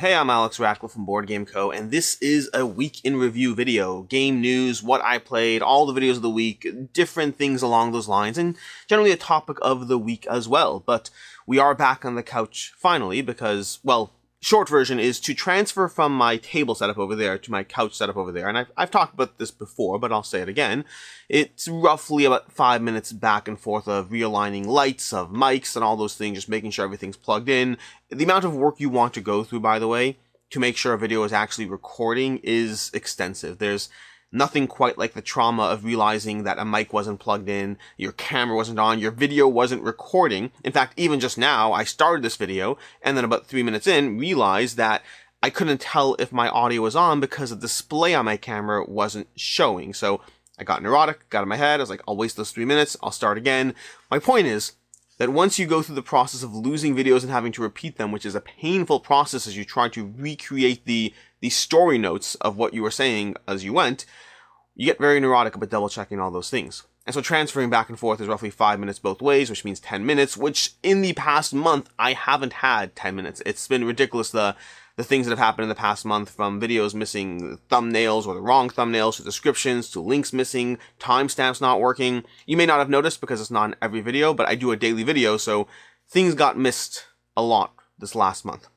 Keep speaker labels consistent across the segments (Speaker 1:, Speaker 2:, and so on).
Speaker 1: Hey, I'm Alex Ratcliffe from Board Game Co., and this is a week in review video. Game news, what I played, all the videos of the week, different things along those lines, and generally a topic of the week as well. But we are back on the couch finally because, well, short version is to transfer from my table setup over there to my couch setup over there. And I've talked about this before, but I'll say it again. It's roughly about 5 minutes back and forth of realigning lights, of mics, and all those things, just making sure everything's plugged in. The amount of work you want to go through, by the way, to make sure a video is actually recording is extensive. There's nothing quite like the trauma of realizing that a mic wasn't plugged in, your camera wasn't on, your video wasn't recording. In fact, even just now, I started this video, and then about 3 minutes in, realized that I couldn't tell if my audio was on because the display on my camera wasn't showing. So I got neurotic, got in my head, I was like, I'll waste those 3 minutes, I'll start again. My point is that once you go through the process of losing videos and having to repeat them, which is a painful process as you try to recreate the story notes of what you were saying as you went, you get very neurotic about double checking all those things. And so transferring back and forth is roughly 5 minutes both ways, which means 10 minutes, which in the past month, I haven't had 10 minutes. It's been ridiculous, the things that have happened in the past month, from videos missing thumbnails or the wrong thumbnails, to descriptions, to links missing, timestamps not working. You may not have noticed because it's not in every video, but I do a daily video, so things got missed a lot this last month.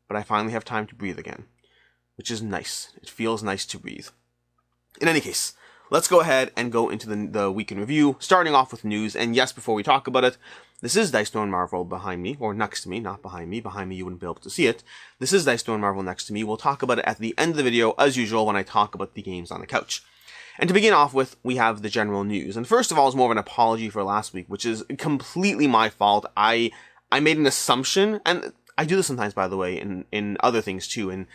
Speaker 1: But I finally have time to breathe again, which is nice. It feels nice to breathe. In any case, let's go ahead and go into the week in review, starting off with news. And yes, before we talk about it, this is Dice Throne Marvel behind me, or next to me, not behind me. Behind me, you wouldn't be able to see it. This is Dice Throne Marvel next to me. We'll talk about it at the end of the video, as usual, when I talk about the games on the couch. And to begin off with, we have the general news. And first of all, is more of an apology for last week, which is completely my fault. I made an assumption, and I do this sometimes, by the way, in other things too, and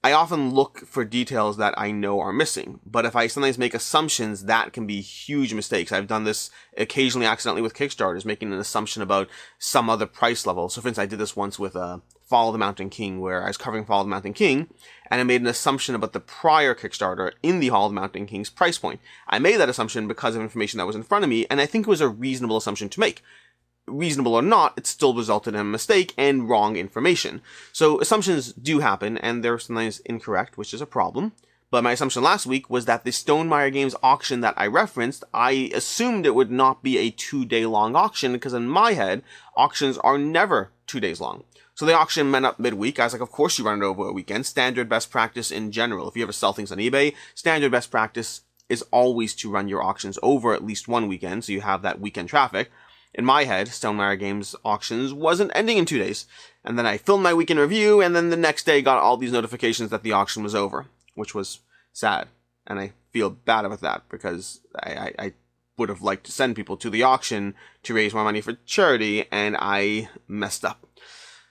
Speaker 1: I often look for details that I know are missing, but if I sometimes make assumptions, that can be huge mistakes. I've done this occasionally accidentally with Kickstarters, making an assumption about some other price level. So for instance, I did this once with Fall of the Mountain King, where I was covering Fall of the Mountain King, and I made an assumption about the prior Kickstarter in the Hall of the Mountain King's price point. I made that assumption because of information that was in front of me, and I think it was a reasonable assumption to make. Reasonable or not, it still resulted in a mistake and wrong information. So assumptions do happen, and they're sometimes incorrect, which is a problem. But my assumption last week was that the Stonemaier Games auction that I referenced, I assumed it would not be a 2-day long auction, because in my head, auctions are never 2 days long. So the auction went up midweek. I was like, of course you run it over a weekend. Standard best practice in general. If you ever sell things on eBay, standard best practice is always to run your auctions over at least one weekend, so you have that weekend traffic. In my head, Stonemaier Games auctions wasn't ending in 2 days. And then I filmed my weekend review, and then the next day got all these notifications that the auction was over, which was sad. And I feel bad about that, because I would have liked to send people to the auction to raise more money for charity, and I messed up.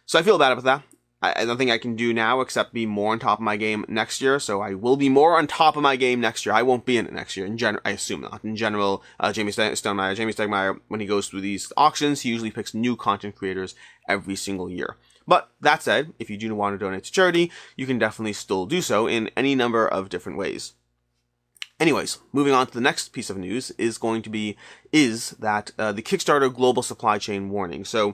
Speaker 1: So I feel bad about that. I don't think I can do now except be more on top of my game next year, so I will be more on top of my game next year. I won't be in it next year, in general. I assume not. In general, Jamie Stegmaier, when he goes through these auctions, he usually picks new content creators every single year. But that said, if you do want to donate to charity, you can definitely still do so in any number of different ways. Anyways, moving on to the next piece of news is that the Kickstarter Global Supply Chain Warning. So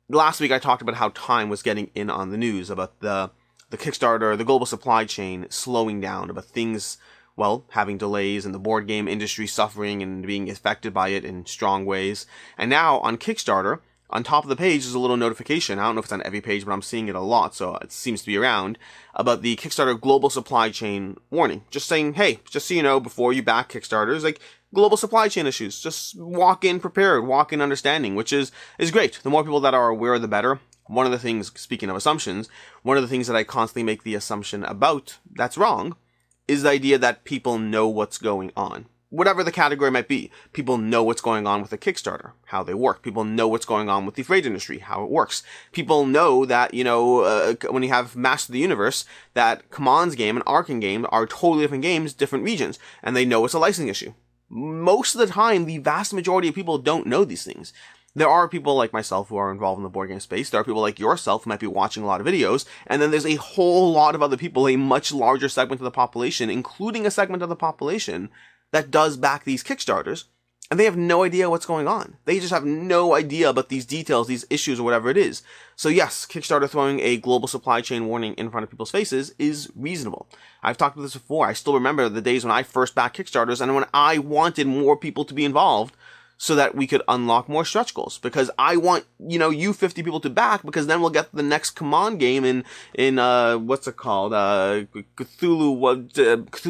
Speaker 1: last week I talked about how time was getting in on the news, about the Kickstarter, the global supply chain slowing down, about things, well, having delays, and the board game industry suffering and being affected by it in strong ways. And now on Kickstarter, on top of the page is a little notification. I don't know if it's on every page, but I'm seeing it a lot, so it seems to be around, about the Kickstarter Global Supply Chain Warning. Just saying, hey, just so you know, before you back Kickstarters, like, global supply chain issues. Just walk in prepared, walk in understanding, which is great. The more people that are aware, the better. One of the things, speaking of assumptions, one of the things that I constantly make the assumption about that's wrong is the idea that people know what's going on. Whatever the category might be, people know what's going on with a Kickstarter, how they work. People know what's going on with the freight industry, how it works. People know that, when you have Master of the Universe, that Command's game and Arkan game are totally different games, different regions, and they know it's a licensing issue. Most of the time, the vast majority of people don't know these things. There are people like myself who are involved in the board game space. There are people like yourself who might be watching a lot of videos. And then there's a whole lot of other people, a much larger segment of the population, including a segment of the population that does back these Kickstarters, and they have no idea what's going on. They just have no idea about these details, these issues, or whatever it is. So yes, Kickstarter throwing a global supply chain warning in front of people's faces is reasonable. I've talked about this before. I still remember the days when I first backed Kickstarters and when I wanted more people to be involved so that we could unlock more stretch goals. Because I want, you 50 people to back, because then we'll get the next command game in what's it called? Cthulhu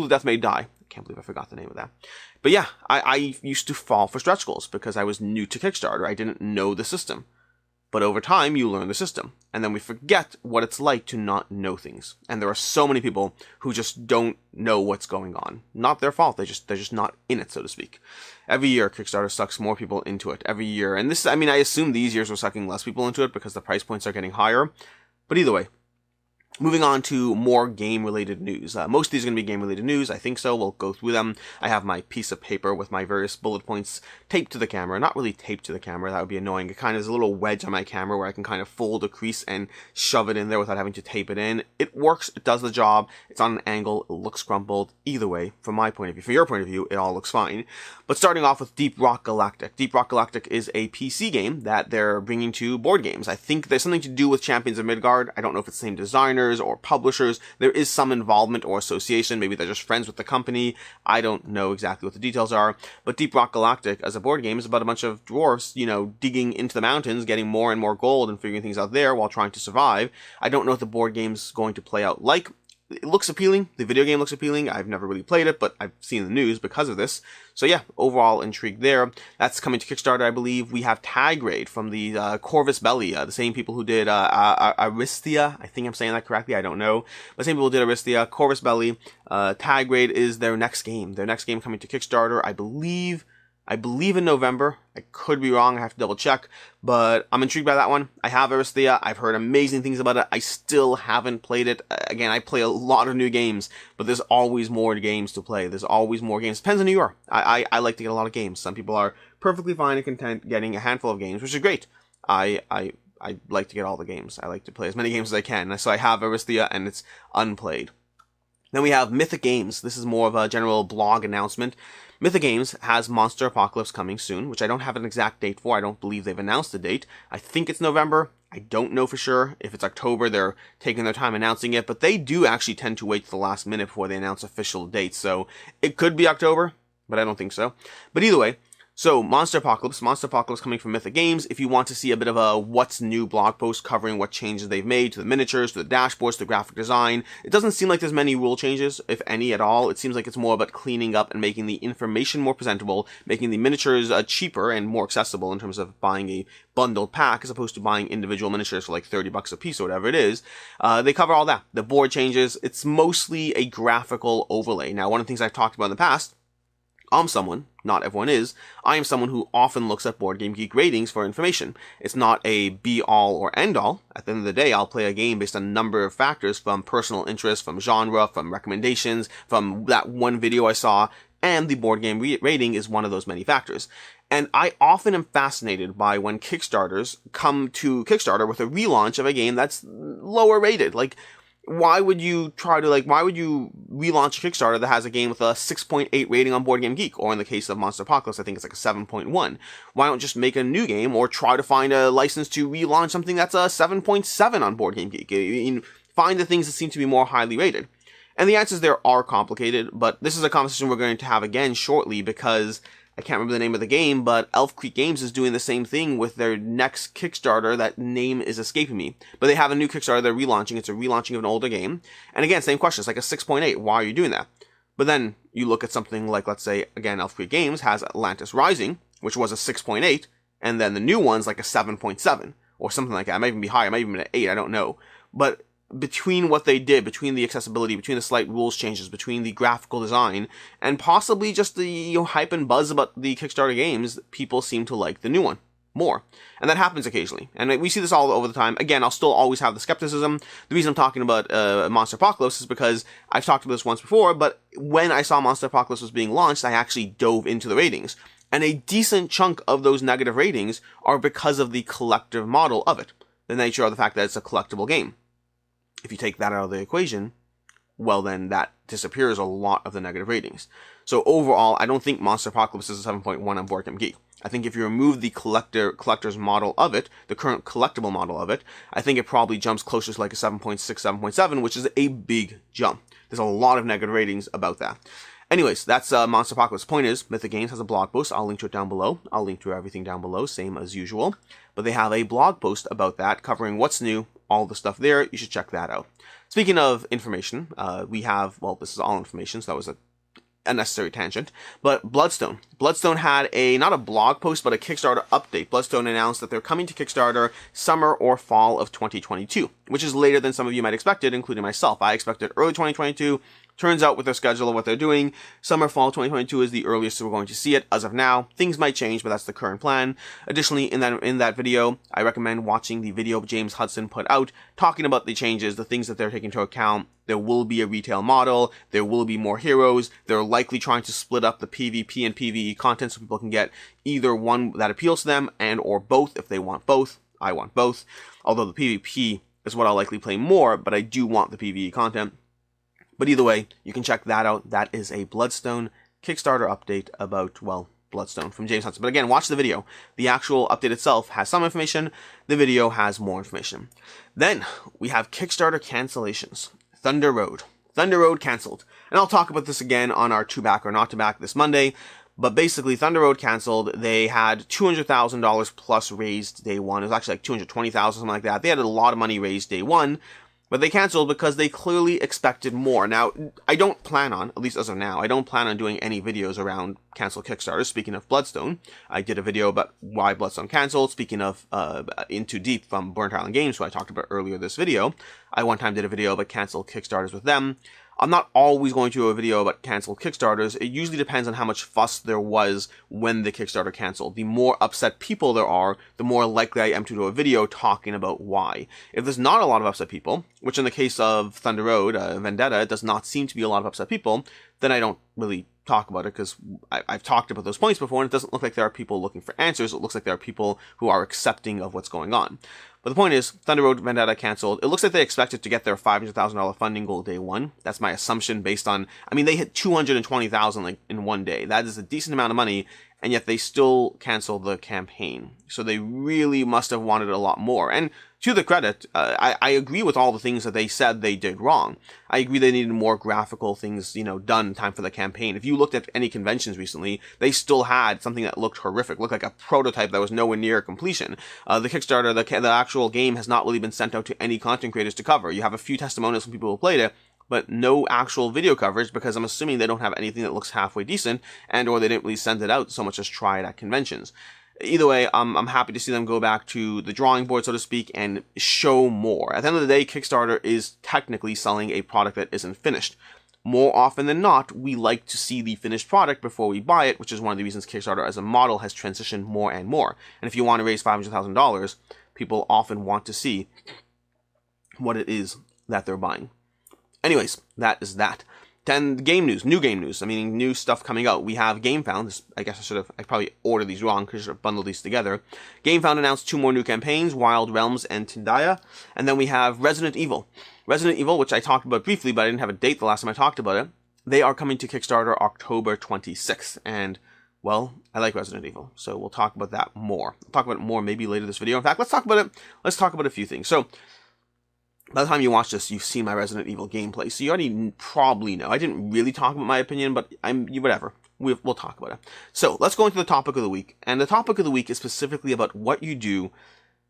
Speaker 1: Death May Die. I can't believe I forgot the name of that. But yeah, I used to fall for stretch goals because I was new to Kickstarter. I didn't know the system. But over time, you learn the system. And then we forget what it's like to not know things. And there are so many people who just don't know what's going on. Not their fault. They're just not in it, so to speak. Every year, Kickstarter sucks more people into it. Every year. And this, I assume these years we're sucking less people into it because the price points are getting higher. But either way. Moving on to more game-related news. Most of these are going to be game-related news. I think so. We'll go through them. I have my piece of paper with my various bullet points taped to the camera. Not really taped to the camera. That would be annoying. It kind of is a little wedge on my camera where I can kind of fold a crease and shove it in there without having to tape it in. It works. It does the job. It's on an angle. It looks crumpled. Either way, from my point of view, from your point of view, it all looks fine. But starting off with Deep Rock Galactic. Deep Rock Galactic is a PC game that they're bringing to board games. I think there's something to do with Champions of Midgard. I don't know if it's the same designers or publishers. There is some involvement or association. Maybe they're just friends with the company. I don't know exactly what the details are. But Deep Rock Galactic, as a board game, is about a bunch of dwarfs, digging into the mountains, getting more and more gold and figuring things out there while trying to survive. I don't know what the board game's going to play out like. It looks appealing. The video game looks appealing. I've never really played it, but I've seen the news because of this. So yeah, overall intrigue there. That's coming to Kickstarter, I believe. We have Tag Raid from the Corvus Belli, the same people who did Aristia. I think I'm saying that correctly. I don't know. But same people who did Aristia. Corvus Belli. Tag Raid is their next game. Their next game coming to Kickstarter, I believe in November. I could be wrong. I have to double check. But I'm intrigued by that one. I have Aristia. I've heard amazing things about it. I still haven't played it. Again, I play a lot of new games, but there's always more games to play. There's always more games. Depends on who you are. I like to get a lot of games. Some people are perfectly fine and content getting a handful of games, which is great. I like to get all the games. I like to play as many games as I can. So I have Aristia, and it's unplayed. Then we have Mythic Games. This is more of a general blog announcement. Mythic Games has Monsterapocalypse coming soon, which I don't have an exact date for. I don't believe they've announced a date. I think it's November. I don't know for sure. If it's October, they're taking their time announcing it, but they do actually tend to wait to the last minute before they announce official dates, so it could be October, but I don't think so. But either way, so Monsterapocalypse coming from Mythic Games. If you want to see a bit of a what's new blog post covering what changes they've made to the miniatures, to the dashboards, to the graphic design, it doesn't seem like there's many rule changes, if any at all. It seems like it's more about cleaning up and making the information more presentable, making the miniatures cheaper and more accessible in terms of buying a bundled pack as opposed to buying individual miniatures for like $30 a piece or whatever it is. They cover all that. The board changes. It's mostly a graphical overlay. Now, one of the things I've talked about in the past, I'm someone, not everyone is, I am someone who often looks at Board Game Geek ratings for information. It's not a be-all or end-all. At the end of the day, I'll play a game based on a number of factors, from personal interest, from genre, from recommendations, from that one video I saw, and the board game rating is one of those many factors. And I often am fascinated by when Kickstarters come to Kickstarter with a relaunch of a game that's lower rated. Like, why would you relaunch a Kickstarter that has a game with a 6.8 rating on Board Game Geek? Or in the case of Monsterapocalypse, I think it's like a 7.1. Why don't just make a new game or try to find a license to relaunch something that's a 7.7 on Board Game Geek? Find the things that seem to be more highly rated. And the answers there are complicated, but this is a conversation we're going to have again shortly because I can't remember the name of the game, but Elf Creek Games is doing the same thing with their next Kickstarter. That name is escaping me. But they have a new Kickstarter they're relaunching. It's a relaunching of an older game. And again, same question. It's like a 6.8. Why are you doing that? But then you look at something like, let's say, again, Elf Creek Games has Atlantis Rising, which was a 6.8, and then the new one's like a 7.7, or something like that. It might even be higher. It might even be an 8. I don't know. But between what they did, between the accessibility, between the slight rules changes, between the graphical design, and possibly just the hype and buzz about the Kickstarter games, people seem to like the new one more. And that happens occasionally. And we see this all over the time. Again, I'll still always have the skepticism. The reason I'm talking about Monsterapocalypse is because I've talked about this once before, but when I saw Monsterapocalypse was being launched, I actually dove into the ratings. And a decent chunk of those negative ratings are because of the collective model of it. The nature of the fact that it's a collectible game. If you take that out of the equation, well then that disappears a lot of the negative ratings. So overall, I don't think Monsterapocalypse is a 7.1 on BoardGameGeek. Geek. I think if you remove the collector's model of it, the current collectible model of it, I think it probably jumps closer to like a 7.6, 7.7, which is a big jump. There's a lot of negative ratings about that. Anyways, that's Monsterapocalypse. Point is, Mythic Games has a blog post. I'll link to it down below. I'll link to everything down below, same as usual. But they have a blog post about that, covering what's new, all the stuff there. You should check that out. Speaking of information, we have, well, this is all information, so that was a unnecessary tangent, but Bloodstone. Bloodstone had not a blog post, but a Kickstarter update. Bloodstone announced that they're coming to Kickstarter summer or fall of 2022, which is later than some of you might expected, including myself. I expected early 2022. Turns out with their schedule of what they're doing, summer, fall 2022 is the earliest we're going to see it as of now. Things might change, but that's the current plan. Additionally, in that video, I recommend watching the video James Hudson put out, talking about the changes, the things that they're taking into account. There will be a retail model, there will be more heroes, they're likely trying to split up the PvP and PvE content so people can get either one that appeals to them and or both if they want both. I want both. Although the PvP is what I'll likely play more, but I do want the PvE content. But either way, you can check that out. That is a Bloodstone Kickstarter update about, well, Bloodstone from James Hudson. But again, watch the video. The actual update itself has some information. The video has more information. Then we have Kickstarter cancellations. Thunder Road. Thunder Road canceled. And I'll talk about this again on our to back or not to back this Monday. But basically, Thunder Road canceled. They had $200,000 plus raised day one. It was actually like $220,000, something like that. They had a lot of money raised day one. But they canceled because they clearly expected more. Now, I don't plan on, at least as of now, I don't plan on doing any videos around canceled Kickstarters. Speaking of Bloodstone, I did a video about why Bloodstone canceled. Speaking of Into Deep from Burnt Island Games, who I talked about earlier this video, I one time did a video about canceled Kickstarters with them. I'm not always going to do a video about canceled Kickstarters. It usually depends on how much fuss there was when the Kickstarter canceled. The more upset people there are, the more likely I am to do a video talking about why. If there's not a lot of upset people, which in the case of Thunder Road, Vendetta, it does not seem to be a lot of upset people, then I don't really talk about it because I've talked about those points before and it doesn't look like there are people looking for answers. It looks like there are people who are accepting of what's going on. But the point is, Thunder Road Vendetta canceled. It looks like they expected to get their $500,000 funding goal day one. That's my assumption based on, I mean, they hit $220,000 like in one day. That is a decent amount of money, and yet they still canceled the campaign. So they really must have wanted a lot more. And to the credit, I agree with all the things that they said they did wrong. I agree they needed more graphical things, done in time for the campaign. If you looked at any conventions recently, they still had something that looked horrific, looked like a prototype that was nowhere near completion. The Kickstarter, the actual game has not really been sent out to any content creators to cover. You have a few testimonials from people who played it, but no actual video coverage because I'm assuming they don't have anything that looks halfway decent and or they didn't really send it out so much as try it at conventions. Either way, I'm happy to see them go back to the drawing board, so to speak, and show more. At the end of the day, Kickstarter is technically selling a product that isn't finished. More often than not, we like to see the finished product before we buy it, which is one of the reasons Kickstarter as a model has transitioned more and more. And if you want to raise $500,000, people often want to see what it is that they're buying. Anyways, that is that. 10 game news, new game news. I mean, new stuff coming out. We have GameFound. I guess I probably ordered these wrong because I should have bundled these together. GameFound announced 2 more new campaigns, Wild Realms and Tindaya. And then we have Resident Evil. Resident Evil, which I talked about briefly, but I didn't have a date the last time I talked about it. They are coming to Kickstarter October 26th. And, well, I like Resident Evil, so we'll talk about that more. We'll talk about it more maybe later this video. In fact, let's talk about it. Let's talk about a few things. So, by the time you watch this, you've seen my Resident Evil gameplay, so you already probably know. I didn't really talk about my opinion, but whatever. We'll talk about it. So, let's go into the topic of the week. And the topic of the week is specifically about what you do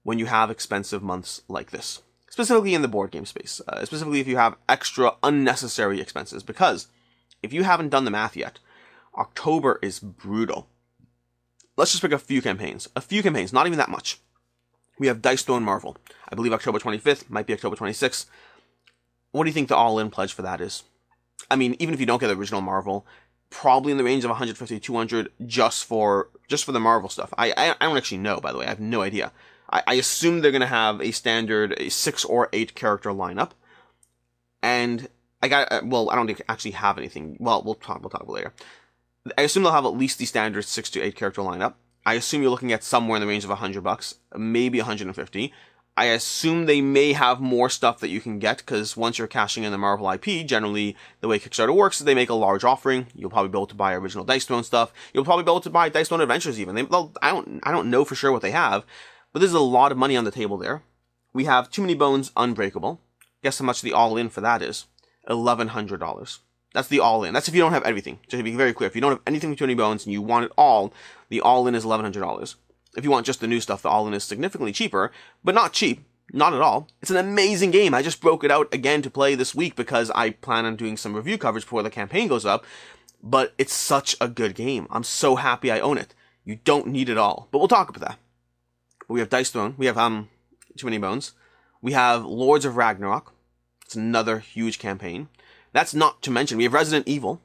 Speaker 1: when you have expensive months like this. Specifically in the board game space. Specifically if you have extra unnecessary expenses. Because, if you haven't done the math yet, October is brutal. Let's just pick a few campaigns. A few campaigns, not even that much. We have Dice Throne Marvel. I believe October 25th, might be October 26th. What do you think the all-in pledge for that is? I mean, even if you don't get the original Marvel, probably in the range of 150 to 200 just for the Marvel stuff. I don't actually know, by the way. I have no idea. I assume they're going to have a standard 6 or 8 character lineup. And I don't actually have anything. Well, we'll talk about it later. I assume they'll have at least the standard 6 to 8 character lineup. I assume you're looking at somewhere in the range of $100, maybe 150. I assume they may have more stuff that you can get, because once you're cashing in the Marvel IP, generally the way Kickstarter works is they make a large offering. You'll probably be able to buy original Dice Throne stuff. You'll probably be able to buy Dice Throne Adventures even. I don't know for sure what they have, but there's a lot of money on the table there. We have Too Many Bones Unbreakable. Guess how much the all-in for that is? $1,100. That's the all-in. That's if you don't have everything. Just to be very clear, if you don't have anything with Too Many Bones and you want it all, the all-in is $1,100. If you want just the new stuff, the all-in is significantly cheaper, but not cheap. Not at all. It's an amazing game. I just broke it out again to play this week because I plan on doing some review coverage before the campaign goes up, but it's such a good game. I'm so happy I own it. You don't need it all, but we'll talk about that. We have Dice Throne. We have Too Many Bones. We have Lords of Ragnarok. It's another huge campaign. That's not to mention, we have Resident Evil.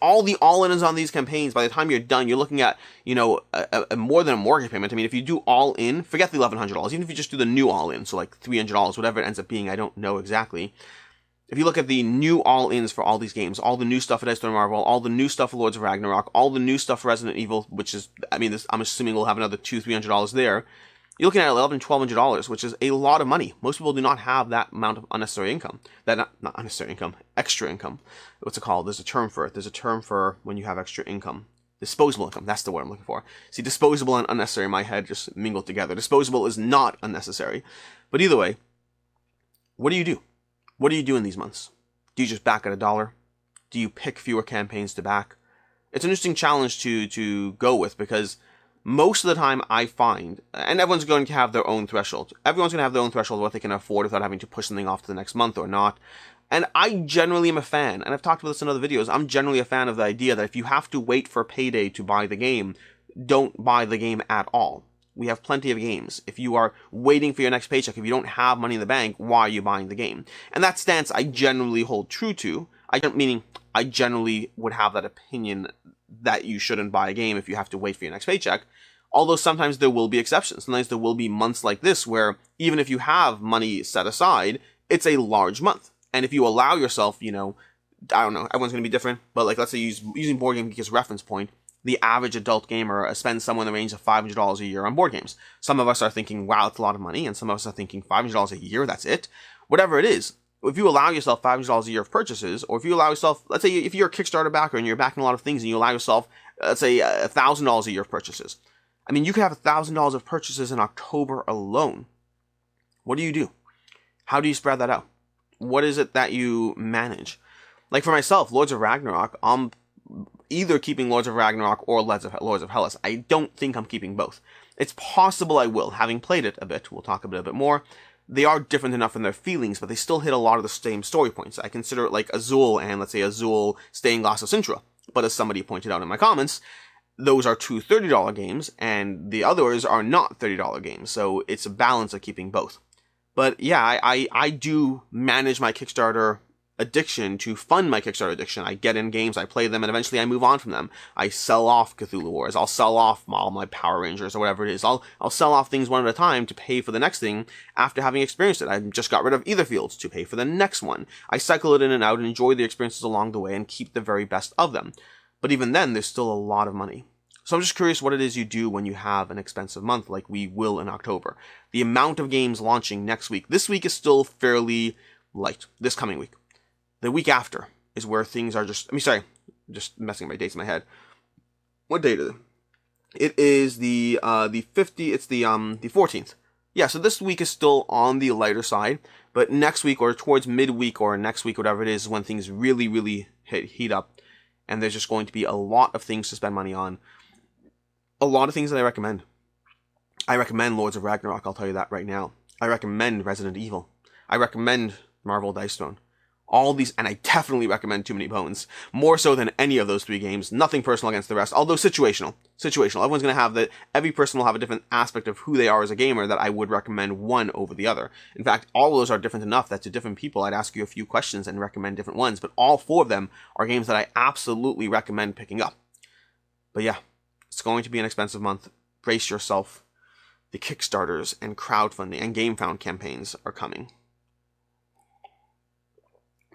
Speaker 1: All the all-ins on these campaigns, by the time you're done, you're looking at, a more than a mortgage payment. I mean, if you do all-in, forget the $1,100. Even if you just do the new all-in, so like $300, whatever it ends up being, I don't know exactly. If you look at the new all-ins for all these games, all the new stuff for Dice Throne Marvel, all the new stuff for Lords of Ragnarok, all the new stuff for Resident Evil, which is, I'm assuming we'll have another $200-$300 there. You're looking at $1,100-$1,200, which is a lot of money. Most people do not have that amount of unnecessary income. Not unnecessary income, extra income. What's it called? There's a term for it. There's a term for when you have extra income. Disposable income. That's the word I'm looking for. See, disposable and unnecessary in my head just mingled together. Disposable is not unnecessary. But either way, what do you do? What do you do in these months? Do you just back at $1? Do you pick fewer campaigns to back? It's an interesting challenge to go with, because most of the time I find, and everyone's going to have their own threshold. Everyone's going to have their own threshold of what they can afford without having to push something off to the next month or not. And I generally am a fan, and I've talked about this in other videos, I'm generally a fan of the idea that if you have to wait for payday to buy the game, don't buy the game at all. We have plenty of games. If you are waiting for your next paycheck, if you don't have money in the bank, why are you buying the game? And that stance I generally hold true to. Meaning I generally would have that opinion that you shouldn't buy a game if you have to wait for your next paycheck. Although sometimes there will be exceptions. Sometimes there will be months like this where even if you have money set aside, it's a large month. And if you allow yourself, I don't know, everyone's going to be different, but like, let's say using Board Game Geek as reference point, the average adult gamer spends somewhere in the range of $500 a year on board games. Some of us are thinking, wow, it's a lot of money, and some of us are thinking $500 a year, that's it. Whatever it is, if you allow yourself $500 a year of purchases, or if you allow yourself, let's say if you're a Kickstarter backer and you're backing a lot of things and you allow yourself, let's say $1,000 a year of purchases. I mean, you could have $1,000 of purchases in October alone. What do? How do you spread that out? What is it that you manage? Like for myself, Lords of Ragnarok, I'm either keeping Lords of Ragnarok or Lords of Hellas. I don't think I'm keeping both. It's possible I will, having played it a bit. We'll talk about it a bit more. They are different enough in their feelings, but they still hit a lot of the same story points. I consider it like Azul and, let's say, Azul Stained Glass of Sintra. But as somebody pointed out in my comments, those are two $30 games, and the others are not $30 games. So it's a balance of keeping both. But yeah, I do manage my Kickstarter addiction to fund my Kickstarter addiction. I get in games, I play them, and eventually I move on from them. I sell off Cthulhu Wars. I'll sell off all my Power Rangers or whatever it is. I'll sell off things one at a time to pay for the next thing after having experienced it. I just got rid of Etherfields to pay for the next one. I cycle it in and out and enjoy the experiences along the way and keep the very best of them. But even then, there's still a lot of money. So I'm just curious what it is you do when you have an expensive month like we will in October. The amount of games launching next week. This week is still fairly light. This coming week. The week after is where things are just messing up my dates in my head. What date is it? It is the 14th. Yeah, so this week is still on the lighter side, but next week or towards midweek or next week, whatever it is when things really, really heat up, and there's just going to be a lot of things to spend money on. A lot of things that I recommend. I recommend Lords of Ragnarok, I'll tell you that right now. I recommend Resident Evil. I recommend Marvel Dice Throne. All these, and I definitely recommend Too Many Bones. More so than any of those three games. Nothing personal against the rest, although situational. Everyone's going to have that. Every person will have a different aspect of who they are as a gamer that I would recommend one over the other. In fact, all of those are different enough that to different people, I'd ask you a few questions and recommend different ones. But all four of them are games that I absolutely recommend picking up. But yeah, it's going to be an expensive month. Brace yourself. The Kickstarters and crowdfunding and GameFound campaigns are coming.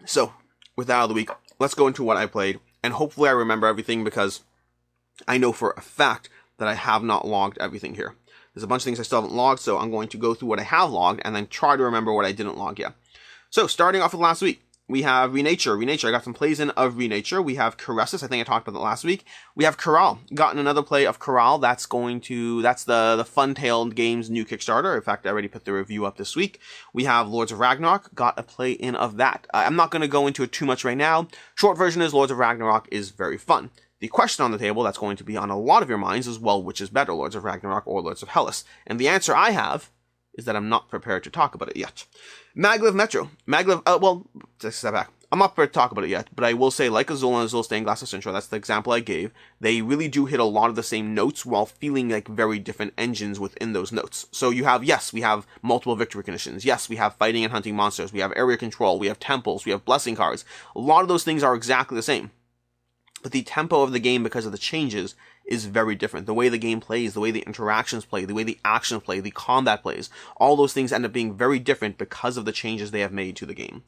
Speaker 1: So, with that out of the week, let's go into what I played, and hopefully I remember everything because I know for a fact that I have not logged everything here. There's a bunch of things I still haven't logged, so I'm going to go through what I have logged and then try to remember what I didn't log yet. So, starting off with last week, we have Renature. I got some plays in of Renature. We have Caressus. I think I talked about that last week. We have Caral. Gotten another play of Caral. That's the Fun-Tailed Games new Kickstarter. In fact, I already put the review up this week. We have Lords of Ragnarok. Got a play in of that. I'm not going to go into it too much right now. Short version is Lords of Ragnarok is very fun. The question on the table that's going to be on a lot of your minds is, well, which is better, Lords of Ragnarok or Lords of Hellas? And the answer I have is that I'm not prepared to talk about it yet. Maglev Metro. Take a step back. I'm not prepared to talk about it yet, but I will say, like Azul and Azul Stained Glass Essential, that's the example I gave, they really do hit a lot of the same notes while feeling like very different engines within those notes. So you have, yes, we have multiple victory conditions. Yes, we have fighting and hunting monsters. We have area control. We have temples. We have blessing cards. A lot of those things are exactly the same. But the tempo of the game, because of the changes, is very different. The way the game plays, the way the interactions play, the way the actions play, the combat plays, all those things end up being very different because of the changes they have made to the game.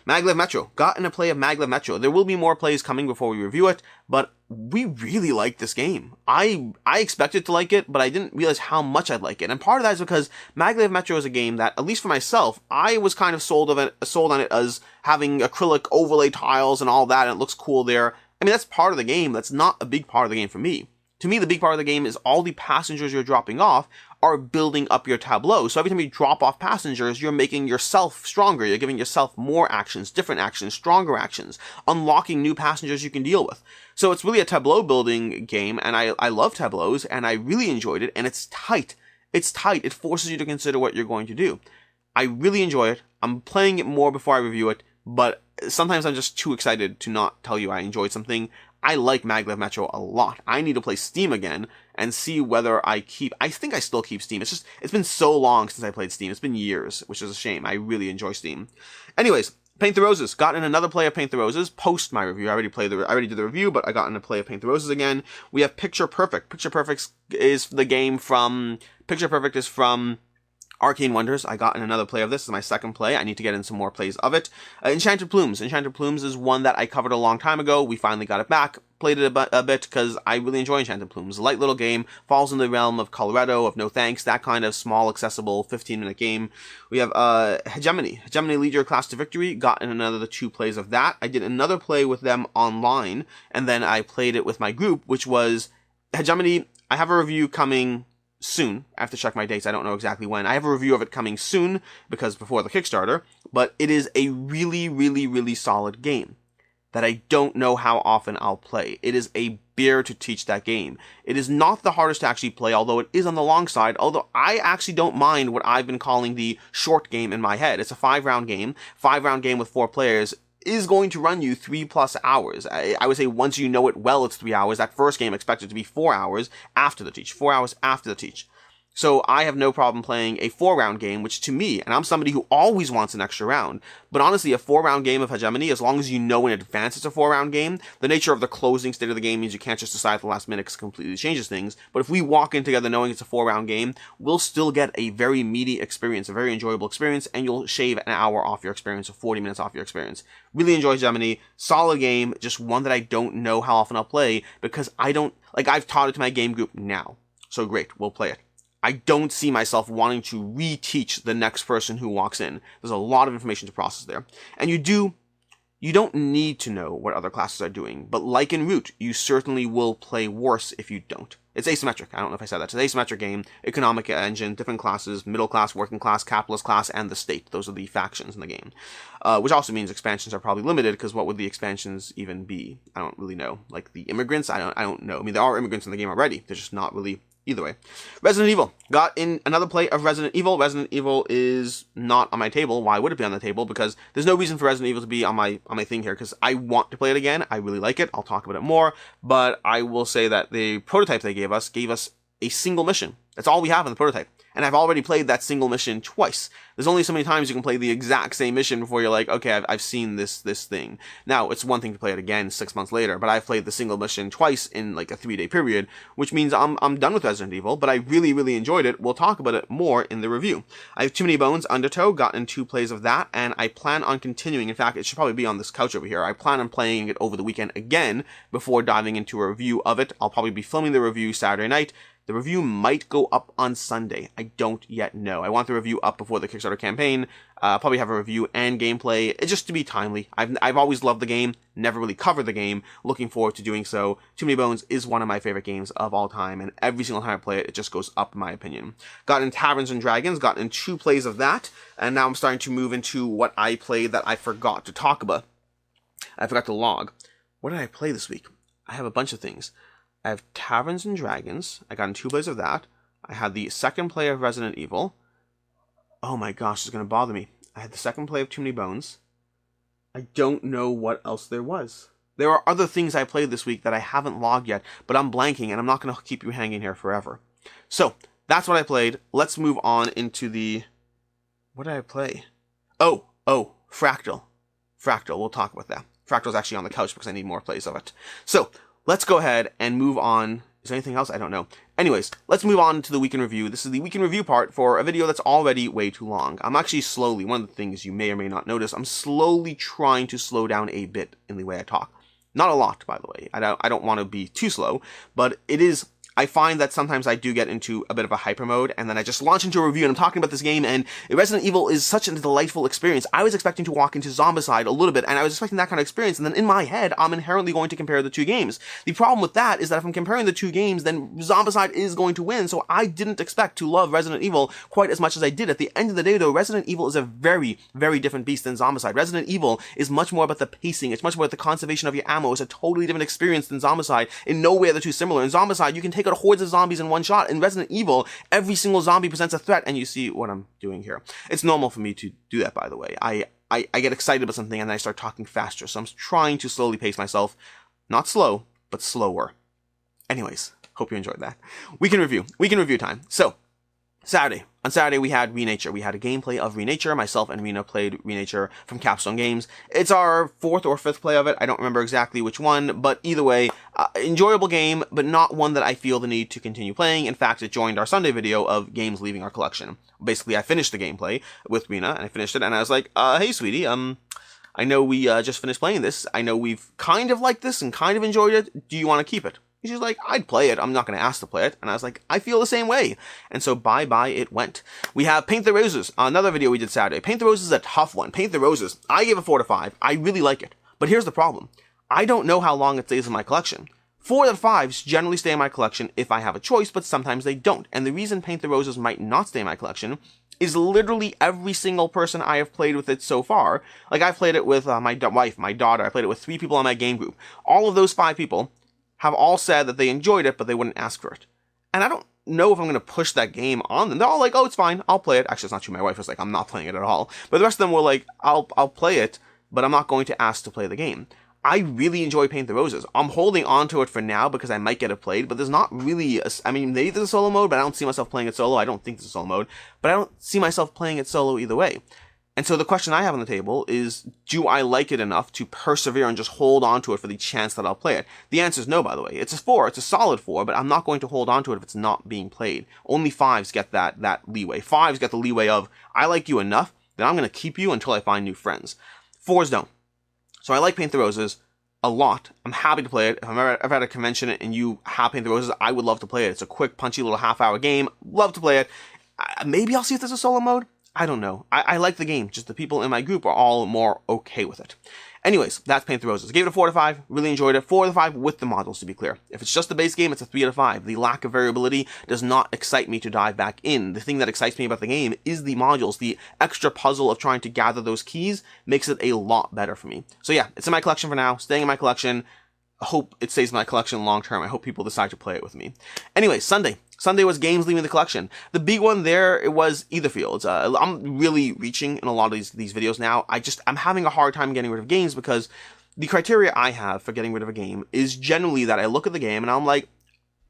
Speaker 1: Maglev Metro. Got in a play of Maglev Metro. There will be more plays coming before we review it, but we really like this game. I expected to like it, but I didn't realize how much I'd like it. And part of that is because Maglev Metro is a game that, at least for myself, I was kind of sold on it as having acrylic overlay tiles and all that, and it looks cool there. I mean, that's part of the game. That's not a big part of the game for me. To me, the big part of the game is all the passengers you're dropping off are building up your tableau. So every time you drop off passengers, you're making yourself stronger. You're giving yourself more actions, different actions, stronger actions, unlocking new passengers you can deal with. So it's really a tableau building game, and I love tableaus, and I really enjoyed it, and it's tight. It's tight. It forces you to consider what you're going to do. I really enjoy it. I'm playing it more before I review it, but sometimes I'm just too excited to not tell you I enjoyed something. I like Maglev Metro a lot. I need to play Steam again and see whether I think I still keep Steam. It's been so long since I played Steam. It's been years, which is a shame. I really enjoy Steam. Anyways, Paint the Roses. Got in another play of Paint the Roses post my review. I already did the review, but I got in a play of Paint the Roses again. We have Picture Perfect. Picture Perfect is from Arcane Wonders. I got in another play of this. This is my second play. I need to get in some more plays of it. Enchanted Plumes. Enchanted Plumes is one that I covered a long time ago. We finally got it back. Played it a bit because I really enjoy Enchanted Plumes. A light little game. Falls in the realm of Colorado, of No Thanks. That kind of small, accessible, 15-minute game. We have Hegemony. Hegemony Lead Your Class to Victory. Got in another 2 plays of that. I did another play with them online, and then I played it with my group, which was Hegemony. I have a review coming soon. I have to check my dates. I don't know exactly when. I have a review of it coming soon because before the Kickstarter, but it is a really, really, really solid game that I don't know how often I'll play. It is a bear to teach that game. It is not the hardest to actually play, although it is on the long side, although I actually don't mind what I've been calling the short game in my head. It's a 5-round game. 5-round game with 4 players is going to run you 3+ hours. I would say once you know it well, it's 3 hours. That first game expected to be 4 hours after the teach. 4 hours after the teach. So I have no problem playing a 4-round game, which to me, and I'm somebody who always wants an extra round, but honestly, a 4-round game of Hegemony, as long as you know in advance it's a 4-round game, the nature of the closing state of the game means you can't just decide at the last minute because it completely changes things. But if we walk in together knowing it's a 4-round game, we'll still get a very meaty experience, a very enjoyable experience, and you'll shave an hour off your experience, or 40 minutes off your experience. Really enjoy Hegemony. Solid game, just one that I don't know how often I'll play because I've taught it to my game group now. So great, we'll play it. I don't see myself wanting to reteach the next person who walks in. There's a lot of information to process there. And you don't need to know what other classes are doing, but like in Root, you certainly will play worse if you don't. It's asymmetric. I don't know if I said that. It's an asymmetric game, economic engine, different classes, middle class, working class, capitalist class, and the state. Those are the factions in the game. Which also means expansions are probably limited, because what would the expansions even be? I don't really know. Like the immigrants? I don't know. I mean, there are immigrants in the game already. They're just not really. Either way. Resident Evil. Got in another play of Resident Evil. Resident Evil is not on my table. Why would it be on the table? Because there's no reason for Resident Evil to be on my thing here, because I want to play it again. I really like it. I'll talk about it more. But I will say that the prototype they gave us a single mission. That's all we have in the prototype. And I've already played that single mission twice. There's only so many times you can play the exact same mission before you're like, okay, I've seen this thing. Now, it's one thing to play it again 6 months later, but I've played the single mission twice in like a 3-day period, which means I'm done with Resident Evil, but I really, really enjoyed it. We'll talk about it more in the review. I have Too Many Bones, Undertow, gotten 2 plays of that, and I plan on continuing. In fact, it should probably be on this couch over here. I plan on playing it over the weekend again before diving into a review of it. I'll probably be filming the review Saturday night, The review might go up on Sunday. I don't yet know. I want the review up before the Kickstarter campaign. Probably have a review and gameplay, just to be timely. I've always loved the game, never really covered the game. Looking forward to doing so. Too Many Bones is one of my favorite games of all time, and every single time I play it, it just goes up in my opinion. Got in Taverns and Dragons, got in 2 plays of that, and now I'm starting to move into what I played that I forgot to talk about. I forgot to log. What did I play this week? I have a bunch of things. I have Taverns and Dragons. I got in 2 plays of that. I had the second play of Resident Evil. Oh my gosh, it's going to bother me. I had the second play of Too Many Bones. I don't know what else there was. There are other things I played this week that I haven't logged yet, but I'm blanking, and I'm not going to keep you hanging here forever. So, that's what I played. Let's move on into the... What did I play? Oh, Fractal. Fractal, we'll talk about that. Fractal's actually on the couch because I need more plays of it. So, let's go ahead and move on. Is there anything else? I don't know. Anyways, let's move on to the Week in Review. This is the Week in Review part for a video that's already way too long. I'm actually slowly, one of the things you may or may not notice, I'm slowly trying to slow down a bit in the way I talk. Not a lot, by the way. I don't want to be too slow, but it is... I find that sometimes I do get into a bit of a hyper mode, and then I just launch into a review, and I'm talking about this game, and Resident Evil is such a delightful experience. I was expecting to walk into Zombicide a little bit, and I was expecting that kind of experience, and then in my head, I'm inherently going to compare the 2 games. The problem with that is that if I'm comparing the 2 games, then Zombicide is going to win, so I didn't expect to love Resident Evil quite as much as I did. At the end of the day, though, Resident Evil is a very, very different beast than Zombicide. Resident Evil is much more about the pacing, it's much more about the conservation of your ammo, it's a totally different experience than Zombicide. In no way are the 2 similar. In Zombicide, you can take out hordes of zombies in one shot. In Resident Evil, every single zombie presents a threat, and you see what I'm doing here. It's normal for me to do that, by the way. I get excited about something, and then I start talking faster, so I'm trying to slowly pace myself. Not slow, but slower. Anyways, hope you enjoyed that. Week in review time. So, Saturday. On Saturday, we had Renature. We had a gameplay of Renature. Myself and Rena played Renature from Capstone Games. It's our 4th or 5th play of it. I don't remember exactly which one, but either way, enjoyable game, but not one that I feel the need to continue playing. In fact, it joined our Sunday video of games leaving our collection. Basically, I finished the gameplay with Rena, and I finished it, and I was like, hey, sweetie, I know we just finished playing this. I know we've kind of liked this and kind of enjoyed it. Do you want to keep it? She's like, I'd play it. I'm not going to ask to play it. And I was like, I feel the same way. And so bye-bye it went. We have Paint the Roses, another video we did Saturday. Paint the Roses is a tough one. Paint the Roses, I gave it 4 to 5. I really like it. But here's the problem. I don't know how long it stays in my collection. 4 out of 5s generally stay in my collection if I have a choice, but sometimes they don't. And the reason Paint the Roses might not stay in my collection is literally every single person I have played with it so far. Like, I've played it with my wife, my daughter. I played it with 3 people on my game group. All of those 5 people have all said that they enjoyed it, but they wouldn't ask for it. And I don't know if I'm going to push that game on them. They're all like, oh, it's fine, I'll play it. Actually, it's not true. My wife was like, I'm not playing it at all. But the rest of them were like, I'll play it, but I'm not going to ask to play the game. I really enjoy Paint the Roses. I'm holding on to it for now because I might get it played, but there's not really maybe there's a solo mode, but I don't see myself playing it solo. I don't think there's a solo mode, but I don't see myself playing it solo either way. And so the question I have on the table is, do I like it enough to persevere and just hold on to it for the chance that I'll play it? The answer is no, by the way. It's a 4. It's a solid 4, but I'm not going to hold on to it if it's not being played. Only 5s get that leeway. 5s get the leeway of, I like you enough that I'm going to keep you until I find new friends. 4s don't. So I like Paint the Roses a lot. I'm happy to play it. If I'm ever at a convention and you have Paint the Roses, I would love to play it. It's a quick, punchy little half-hour game. Love to play it. Maybe I'll see if there's a solo mode. I don't know. I like the game, just the people in my group are all more okay with it. Anyways, that's Paint the Roses. Gave it a 4 to 5, really enjoyed it. 4 to 5 with the modules, to be clear. If it's just the base game, it's a 3 out of 5. The lack of variability does not excite me to dive back in. The thing that excites me about the game is the modules. The extra puzzle of trying to gather those keys makes it a lot better for me. So yeah, it's in my collection for now, staying in my collection. I hope it stays in my collection long term. I hope people decide to play it with me. Anyway, Sunday. Sunday was games leaving the collection. The big one there, it was Etherfields. I'm really reaching in a lot of these videos now. I'm having a hard time getting rid of games because the criteria I have for getting rid of a game is generally that I look at the game and I'm like,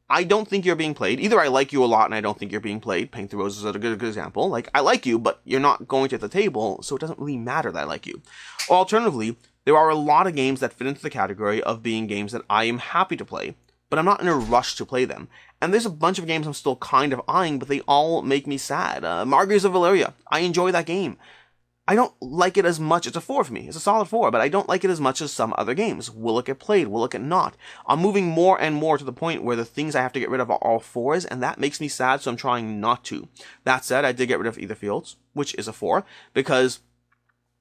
Speaker 1: I don't think you're being played. Either I like you a lot and I don't think you're being played. Paint the Roses is a good example. Like, I like you, but you're not going to the table, so it doesn't really matter that I like you. Or alternatively, there are a lot of games that fit into the category of being games that I am happy to play, but I'm not in a rush to play them. And there's a bunch of games I'm still kind of eyeing, but they all make me sad. Margaries of Valeria. I enjoy that game. I don't like it as much. It's a 4 for me. It's a solid 4, but I don't like it as much as some other games. Will it get played? Will it get not? I'm moving more and more to the point where the things I have to get rid of are all 4s, and that makes me sad, so I'm trying not to. That said, I did get rid of Ether Fields, which is a 4, because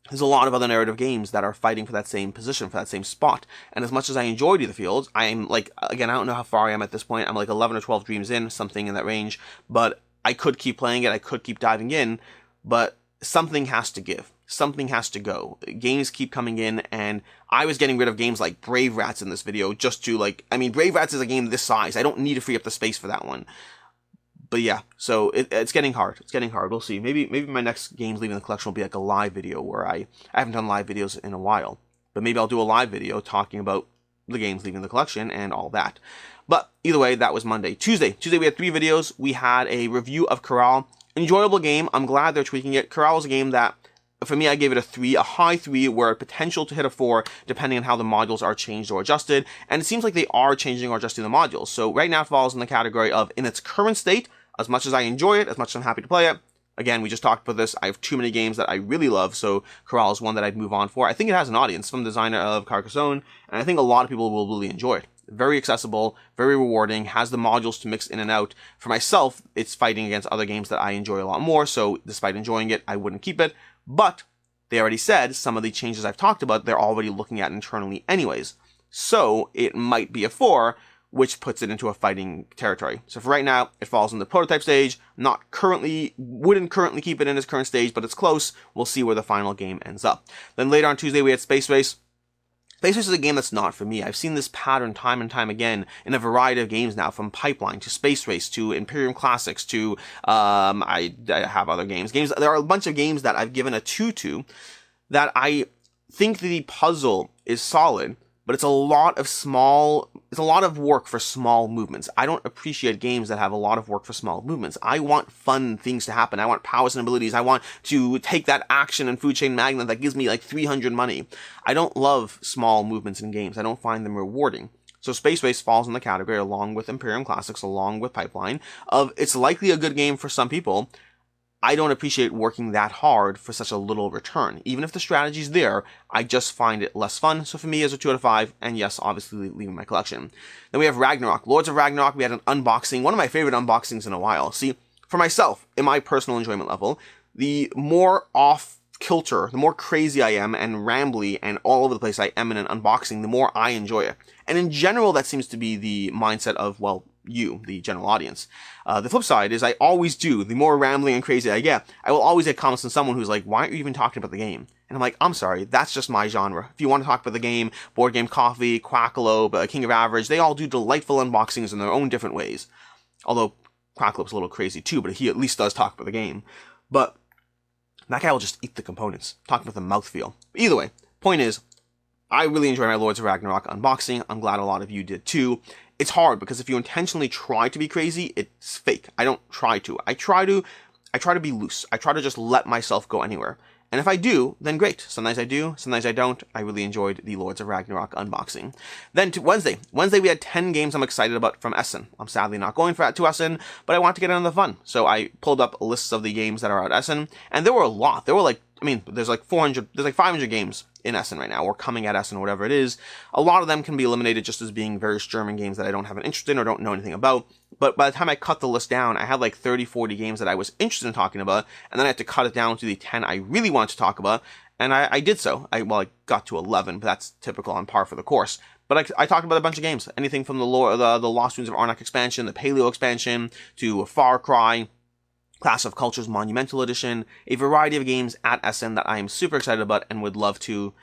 Speaker 1: there's a lot of other narrative games that are fighting for that same position, for that same spot. And as much as I enjoyed Ether Fields, I'm like, again, I don't know how far I am at this point. I'm like 11 or 12 dreams in, something in that range, but I could keep playing it. I could keep diving in, but something has to give. Something has to go. Games keep coming in, and I was getting rid of games like Brave Rats in this video just to Brave Rats is a game this size. I don't need to free up the space for that one. But yeah, so it's getting hard. It's getting hard. We'll see. Maybe my next games leaving the collection will be like a live video where I haven't done live videos in a while. But maybe I'll do a live video talking about the games leaving the collection and all that. But either way, that was Monday. Tuesday we had 3 videos. We had a review of Caral. Enjoyable game. I'm glad they're tweaking it. Caral is a game that, for me, I gave it a 3, a high 3, where potential to hit a 4, depending on how the modules are changed or adjusted. And it seems like they are changing or adjusting the modules. So right now it falls in the category of, in its current state, as much as I enjoy it, as much as I'm happy to play it. Again, we just talked about this. I have too many games that I really love, so Caral is one that I'd move on for. I think it has an audience from the designer of Carcassonne, and I think a lot of people will really enjoy it. Very accessible, very rewarding, has the modules to mix in and out. For myself, it's fighting against other games that I enjoy a lot more, so despite enjoying it, I wouldn't keep it. But they already said some of the changes I've talked about, they're already looking at internally anyways. So it might be a 4, which puts it into a fighting territory. So for right now, it falls in the prototype stage. Wouldn't currently keep it in its current stage, but it's close. We'll see where the final game ends up. Then later on Tuesday, we had Space Race. Space Race is a game that's not for me. I've seen this pattern time and time again in a variety of games now, from Pipeline to Space Race to Imperium Classics to, I have other games. There are a bunch of games that I've given a 2 to that I think the puzzle is solid, but it's a lot of work for small movements. I don't appreciate games that have a lot of work for small movements. I want fun things to happen. I want powers and abilities. I want to take that action in Food Chain Magnate that gives me like 300 money. I don't love small movements in games. I don't find them rewarding. So Space Race falls in the category, along with Imperium Classics, along with Pipeline, of it's likely a good game for some people. I don't appreciate working that hard for such a little return. Even if the strategy's there, I just find it less fun. So for me, it's a 2 out of 5, and yes, obviously leaving my collection. Then we have Ragnarok. Lords of Ragnarok, we had an unboxing, one of my favorite unboxings in a while. See, for myself, in my personal enjoyment level, the more off-kilter, the more crazy I am and rambly and all over the place I am in an unboxing, the more I enjoy it. And in general, that seems to be the mindset of, well, you, the general audience. The flip side is I always do. The more rambling and crazy I get, I will always get comments from someone who's like, why aren't you even talking about the game? And I'm like, I'm sorry, that's just my genre. If you want to talk about the game, Board Game Coffee, Quackalope, King of Average, they all do delightful unboxings in their own different ways. Although Quackalope's a little crazy too, but he at least does talk about the game. But that guy will just eat the components, talking about the mouthfeel. Either way, point is, I really enjoy my Lords of Ragnarok unboxing. I'm glad a lot of you did too. It's hard because if you intentionally try to be crazy, it's fake. I don't try to. I try to be loose. I try to just let myself go anywhere. And if I do, then great. Sometimes I do, sometimes I don't. I really enjoyed the Lords of Ragnarok unboxing. Then to Wednesday. Wednesday we had 10 games I'm excited about from Essen. I'm sadly not going to Essen, but I want to get in on the fun. So I pulled up lists of the games that are at Essen, and there were a lot. There were there's like 500 games in Essen right now, or coming at Essen, or whatever it is. A lot of them can be eliminated just as being various German games that I don't have an interest in or don't know anything about. But by the time I cut the list down, I had like 30, 40 games that I was interested in talking about, and then I had to cut it down to the 10 I really wanted to talk about, and I did so. I got to 11, but that's typical on par for the course. But I talked about a bunch of games, anything from the Lost Ruins of Arnak expansion, the Paleo expansion, to Far Cry, Clash of Cultures Monumental Edition, a variety of games at Essen that I am super excited about and would love to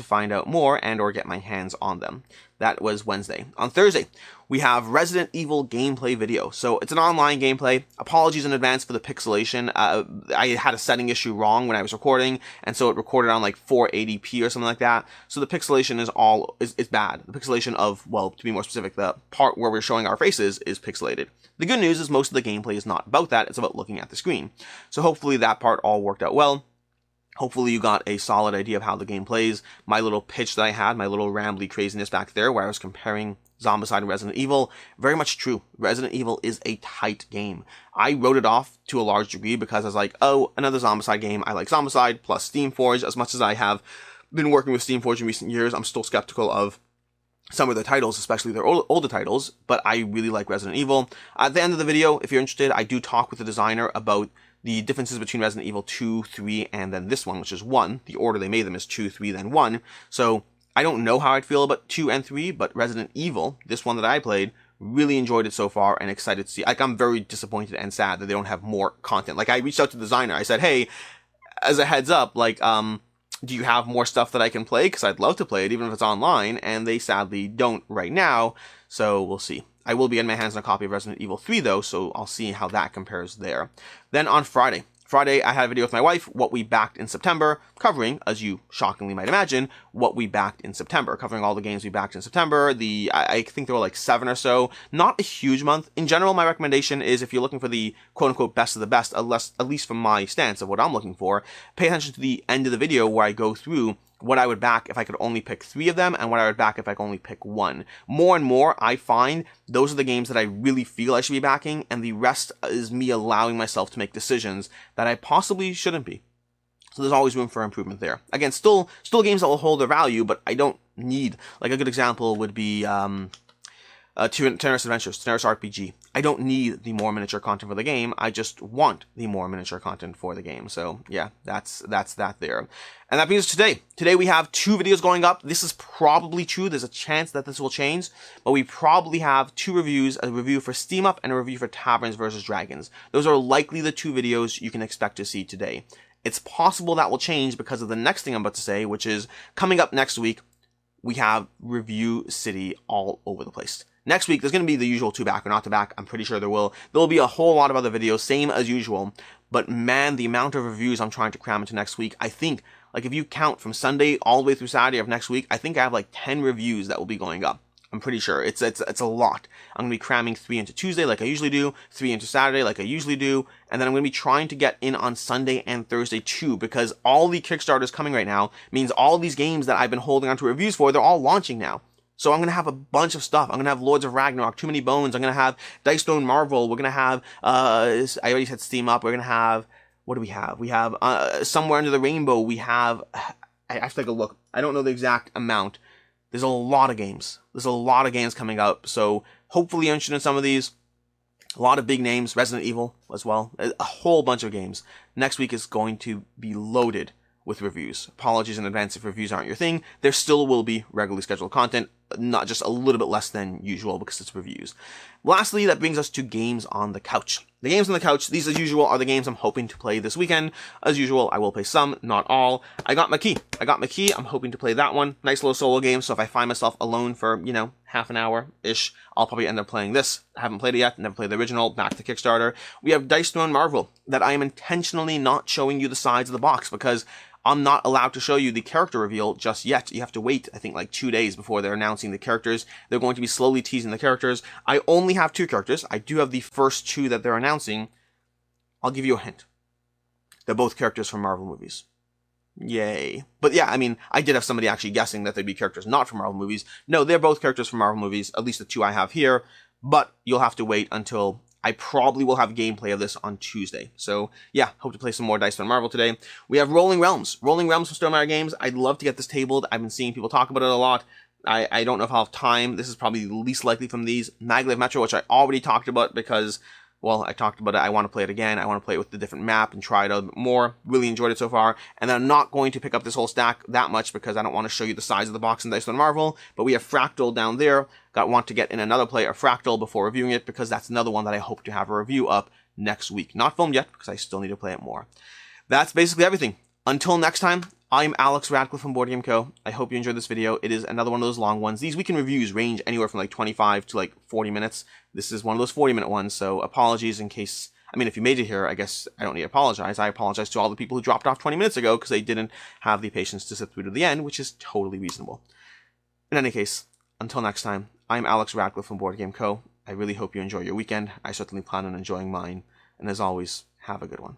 Speaker 1: find out more and or get my hands on them. That was Wednesday. On Thursday, we have Resident Evil gameplay video. So it's an online gameplay. Apologies in advance for the pixelation. I had a setting issue wrong when I was recording, and so it recorded on like 480p or something like that. So the pixelation is bad. The pixelation of, well, to be more specific, the part where we're showing our faces is pixelated. The good news is most of the gameplay is not about that. It's about looking at the screen. So hopefully that part all worked out well. Hopefully you got a solid idea of how the game plays. My little pitch that I had, my little rambly craziness back there, where I was comparing Zombicide and Resident Evil. Very much true. Resident Evil is a tight game. I wrote it off to a large degree because I was like, oh, another Zombicide game. I like Zombicide plus Steamforged. As much as I have been working with Steamforged in recent years, I'm still skeptical of some of their titles, especially their older titles, but I really like Resident Evil. At the end of the video, if you're interested, I do talk with the designer about the differences between Resident Evil 2, 3, and then this one, which is 1. The order they made them is 2, 3, then 1. So I don't know how I'd feel about 2 and 3, but Resident Evil, this one that I played, really enjoyed it so far and excited to see. Like, I'm very disappointed and sad that they don't have more content. Like, I reached out to the designer. I said, hey, as a heads up, like, do you have more stuff that I can play? Because I'd love to play it, even if it's online, and they sadly don't right now, so we'll see. I will be getting my hands on a copy of Resident Evil 3, though, so I'll see how that compares there. Then on Friday, I had a video with my wife, what we backed in September, covering, as you shockingly might imagine, what we backed in September, covering all the games we backed in September. I think there were like 7 or so. Not a huge month. In general, my recommendation is if you're looking for the quote-unquote best of the best, at least from my stance of what I'm looking for, pay attention to the end of the video where I go through what I would back if I could only pick 3 of them, and what I would back if I could only pick 1. More and more, I find those are the games that I really feel I should be backing, and the rest is me allowing myself to make decisions that I possibly shouldn't be. So there's always room for improvement there. Again, still games that will hold their value, but I don't need, like a good example would be Tenaris Adventures, Tenaris RPG. I don't need the more miniature content for the game, I just want the more miniature content for the game. So yeah, that's that there. And that brings us to today. Today we have 2 videos going up. This is probably true, there's a chance that this will change, but we probably have 2 reviews, a review for Steam Up and a review for Taverns vs. Dragons. Those are likely the 2 videos you can expect to see today. It's possible that will change because of the next thing I'm about to say, which is coming up next week, we have Review City all over the place. Next week, there's going to be the usual 2 back or not to back. I'm pretty sure there will. There will be a whole lot of other videos, same as usual. But man, the amount of reviews I'm trying to cram into next week, I think, like if you count from Sunday all the way through Saturday of next week, I think I have like 10 reviews that will be going up. I'm pretty sure. It's a lot. I'm going to be cramming 3 into Tuesday like I usually do, 3 into Saturday like I usually do, and then I'm going to be trying to get in on Sunday and Thursday too, because all the Kickstarters coming right now means all these games that I've been holding on to reviews for, they're all launching now. So I'm going to have a bunch of stuff. I'm going to have Lords of Ragnarok, Too Many Bones. I'm going to have Dicestone Marvel. We're going to have, I already said Steam Up. We're going to have, what do we have? We have Somewhere Under the Rainbow. We have, I have to take a look. I don't know the exact amount. There's a lot of games. There's a lot of games coming up. So hopefully you're interested in some of these. A lot of big names. Resident Evil as well. A whole bunch of games. Next week is going to be loaded with reviews. Apologies in advance if reviews aren't your thing. There still will be regularly scheduled content, not just a little bit less than usual because it's reviews. Lastly, that brings us to games on the couch. The games on the couch, these as usual are the games I'm hoping to play this weekend. As usual, I will play some, not all. I got my key. I'm hoping to play that one. Nice little solo game, so if I find myself alone for, half an hour-ish, I'll probably end up playing this. I haven't played it yet, never played the original, back to Kickstarter. We have Dicestone Marvel, that I am intentionally not showing you the sides of the box because I'm not allowed to show you the character reveal just yet. You have to wait, I think, like 2 days before they're announcing the characters. They're going to be slowly teasing the characters. I only have 2 characters. I do have the first 2 that they're announcing. I'll give you a hint. They're both characters from Marvel movies. Yay. But yeah, I mean, I did have somebody actually guessing that they'd be characters not from Marvel movies. No, they're both characters from Marvel movies, at least the 2 I have here. But you'll have to wait until I probably will have gameplay of this on Tuesday. So yeah, hope to play some more Dice on Marvel today. We have Rolling Realms. Rolling Realms from Stonemaier Games. I'd love to get this tabled. I've been seeing people talk about it a lot. I don't know if I'll have time. This is probably the least likely from these. Maglev Metro, which I already talked about because, well, I talked about it. I want to play it again. I want to play it with the different map and try it out a bit more. Really enjoyed it so far. And then I'm not going to pick up this whole stack that much because I don't want to show you the size of the box in Dice on Marvel. But we have Fractal down there. Want to get in another play of Fractal before reviewing it because that's another one that I hope to have a review up next week. Not filmed yet because I still need to play it more. That's basically everything. Until next time, I'm Alex Radcliffe from Board Game Co. I hope you enjoyed this video. It is another one of those long ones. These weekend reviews range anywhere from like 25 to like 40 minutes. This is one of those 40-minute ones, so apologies in case, if you made it here, I guess I don't need to apologize. I apologize to all the people who dropped off 20 minutes ago because they didn't have the patience to sit through to the end, which is totally reasonable. In any case, until next time, I'm Alex Radcliffe from Board Game Co. I really hope you enjoy your weekend. I certainly plan on enjoying mine. And as always, have a good one.